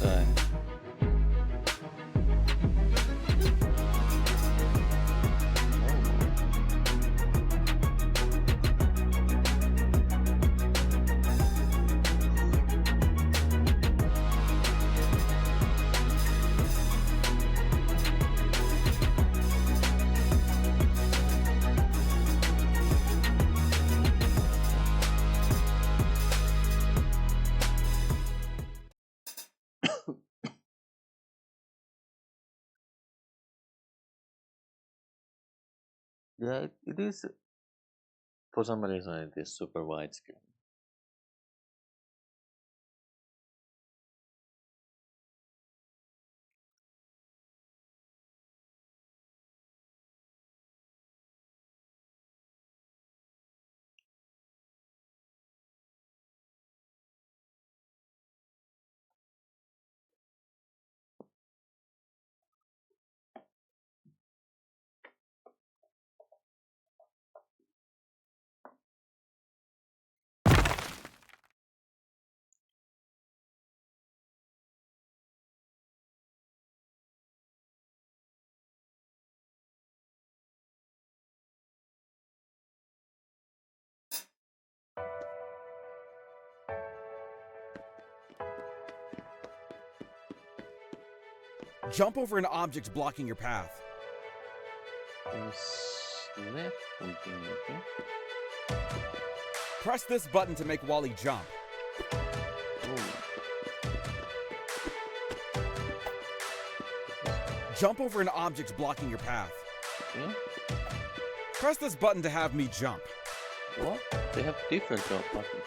side. Yeah, it is. For some reason, it is super widescreen. Jump over an object blocking your path. Left continue, okay? Press this button to make Wally jump. Oh. Jump over an object blocking your path. Yeah? Press this button to have me jump. What? They have different jump buttons.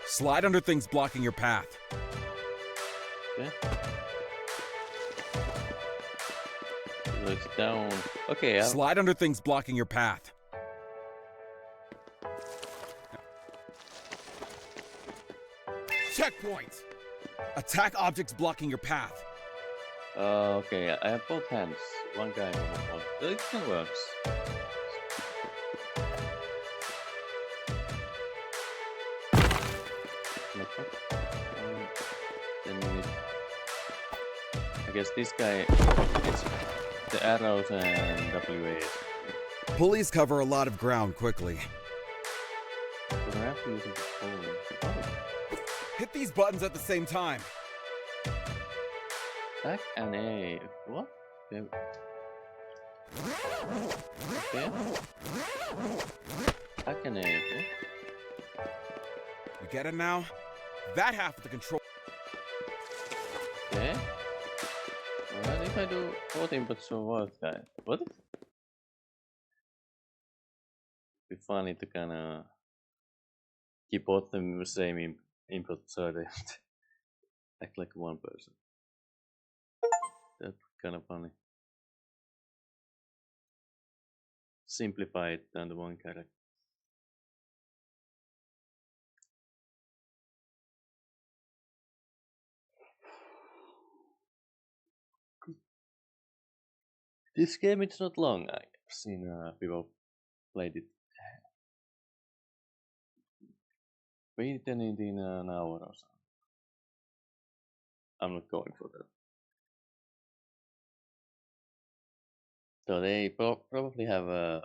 Slide under things blocking your path. Okay. So it's down. Okay, Slide under things blocking your path. Checkpoint! Attack objects blocking your path. Okay, I have both hands. One guy and one. It still works. Then we need, I guess this guy, it's the arrows and WAs. Pulleys cover a lot of ground quickly. But I have to use the phone. Oh. Hit these buttons at the same time. Back and A. What? Okay. Okay. Back and A, okay. You get it now? That half of the control. Okay. Alright, if I do both inputs will work, guys. What? Be funny to kinda keep both them the same input so they act like one person. That's kind of funny. Simplify it down to one character. This game it's not long. I've seen people played it. Beaten it in an hour or so. I'm not going for that. So they probably have a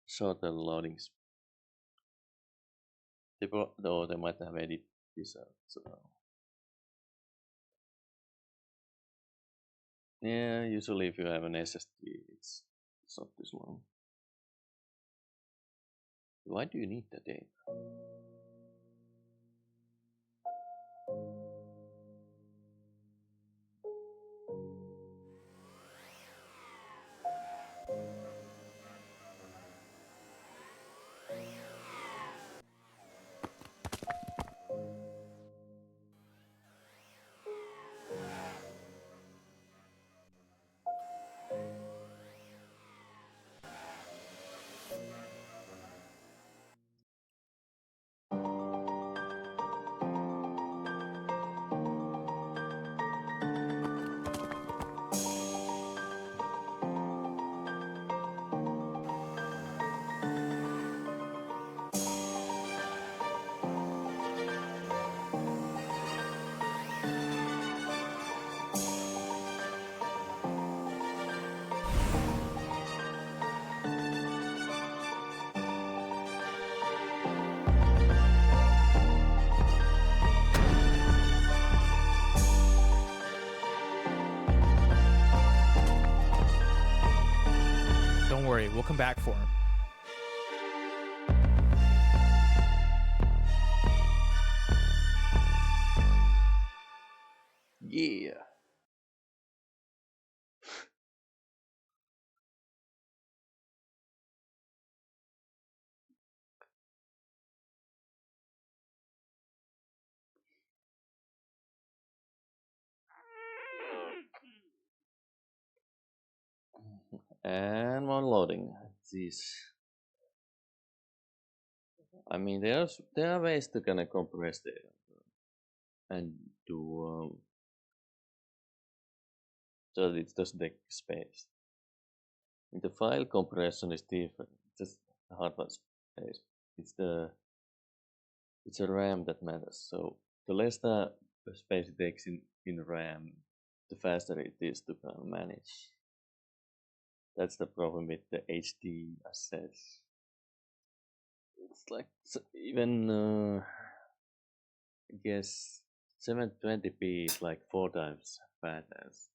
shorter loadings. Though they might have edited this out. So yeah, usually if you have an SSD, it's not this long. Why do you need the data? We'll come back for him. Yeah. And more loading. Jeez. I mean, there are ways to kind of compress data and do so it doesn't take space. The file compression is different. Just the hardware space. It's a RAM that matters. So the less the space it takes in RAM, the faster it is to kind of manage. That's the problem with the HD assets. It's like even I guess 720p is like 4 times fast as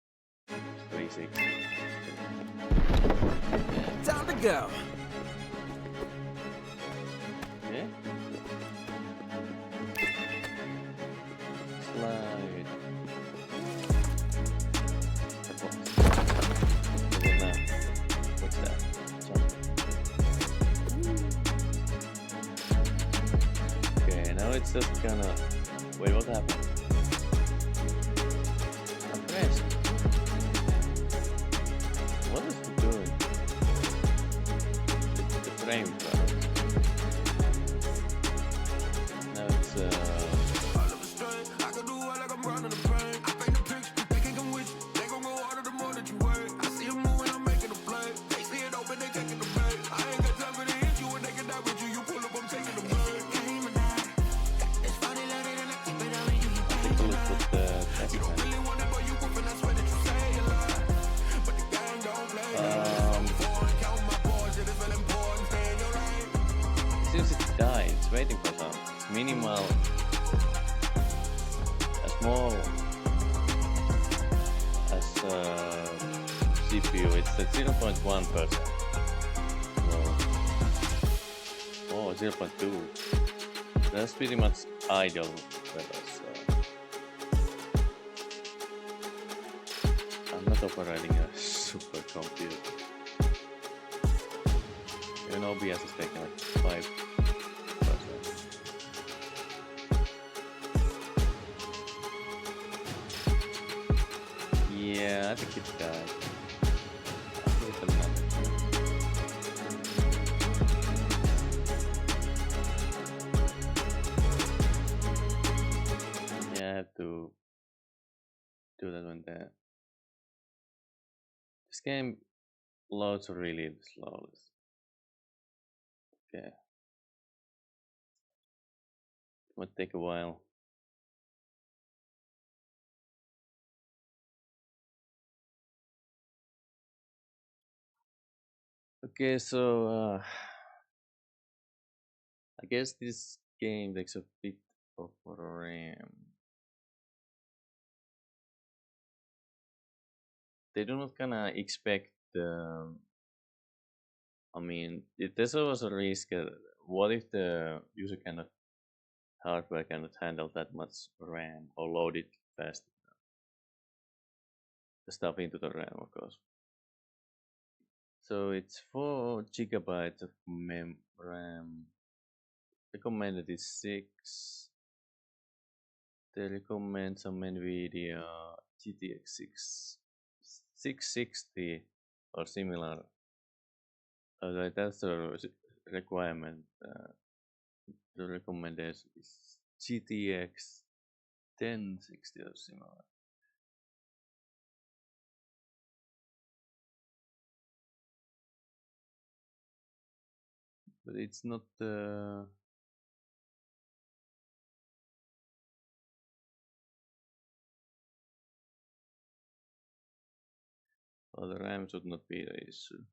360. Time to go. Yeah. Slide. What's that? Okay, now it's just kinda. Wait, what happened? I pressed. What is it doing? The frame drop. Now it's since it died, it's waiting for some. It's minimal, as small as CPU. It's at 0.1%. Oh, 0.2. That's pretty much ideal levels. I'm not operating a supercomputer. Even OBS is taking like 5%. Yeah, I think it died. I'll give it another. Yeah, I have to do that when this game loads really slowly. Okay. It might take a while. Okay, so I guess this game takes a bit of RAM. They do not kinda expect I mean, there's always a risk. What if the user cannot hardware cannot handle that much RAM or load it fast the stuff into the RAM, of course. So it's 4 gigabytes of RAM. Recommended is 6. They recommend some NVIDIA GTX 660 or similar. That's a requirement. The recommendation is GTX 1060 or similar. But it's not well, the RAM should not be the issue.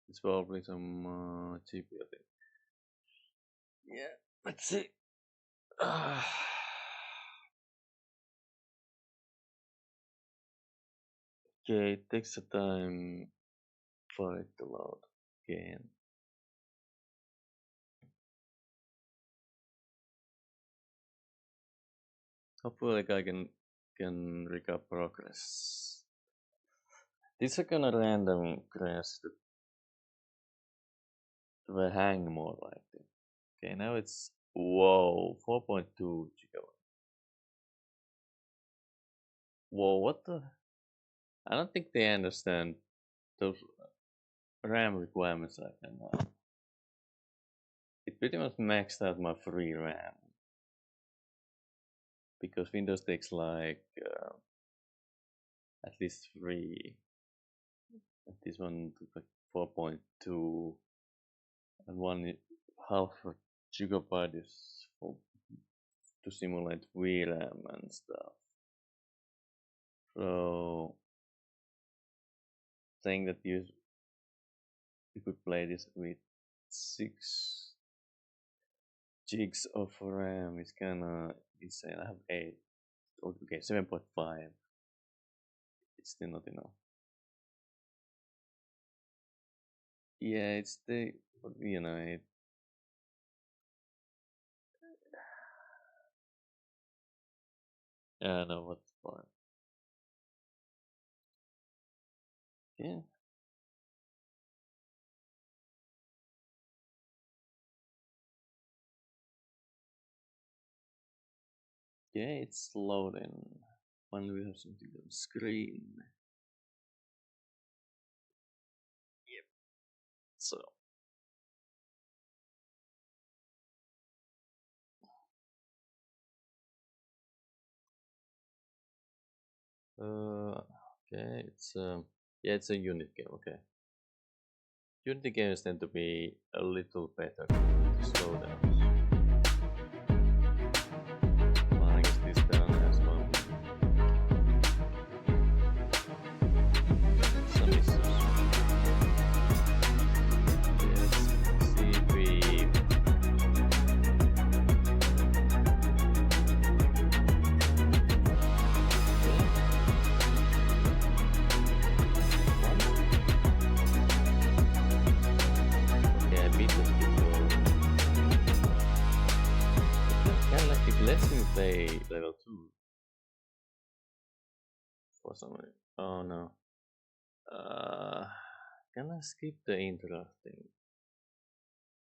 It's probably some GPU thing. Yeah, let's see. Okay, it takes a time for it to load again. Hopefully I can recover progress. This is kind of random crash that will hang more likely. Okay, now it's whoa 4.2 gigabyte. Whoa, what the? I don't think they understand those RAM requirements I can. It pretty much maxed out my free RAM because Windows takes like at least three. This one took like 4.2 and one half a gigabyte is for, to simulate VRAM and stuff. So saying that you could play this with 6 gigs of RAM is kinda insane. I have 8. Okay, 7.5. It's still not enough. Yeah, it's the I know what's the point. Yeah, yeah, it's loading. When we have something on screen. Yep. So okay, yeah, it's a unit game. Okay, unity games tend to be a little better to slow down. Well, I guess this done as well. Some issues. Let's see if we. Okay, I beat it before. Kind of like it lets me play level 2 for some reason. Oh no. Can I skip the intro thing?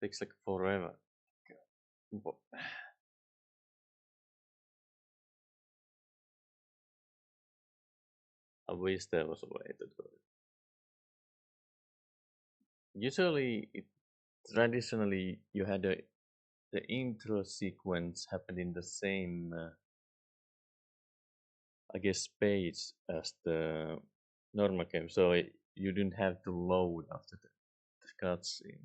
Takes like forever. I wish there was a way to do it. Usually, traditionally, you had the intro sequence happen in the same, I guess, page as the normal game, so you didn't have to load after the cutscene.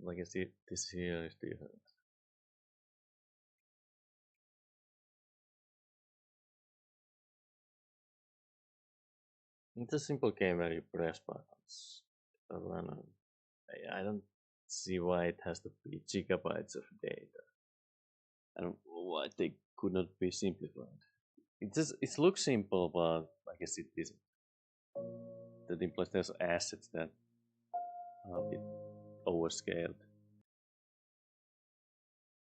I guess this here is different. It's a simple game where you press buttons. I don't see why it has to be gigabytes of data. I don't know why they could not be simplified. It looks simple, but I guess it isn't. That implies there's assets that are a bit overscaled.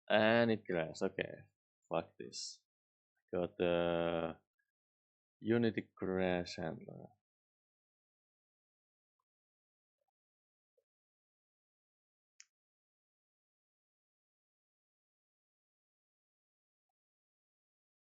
And it crashed. Okay, fuck this. Got the Unity crash handler.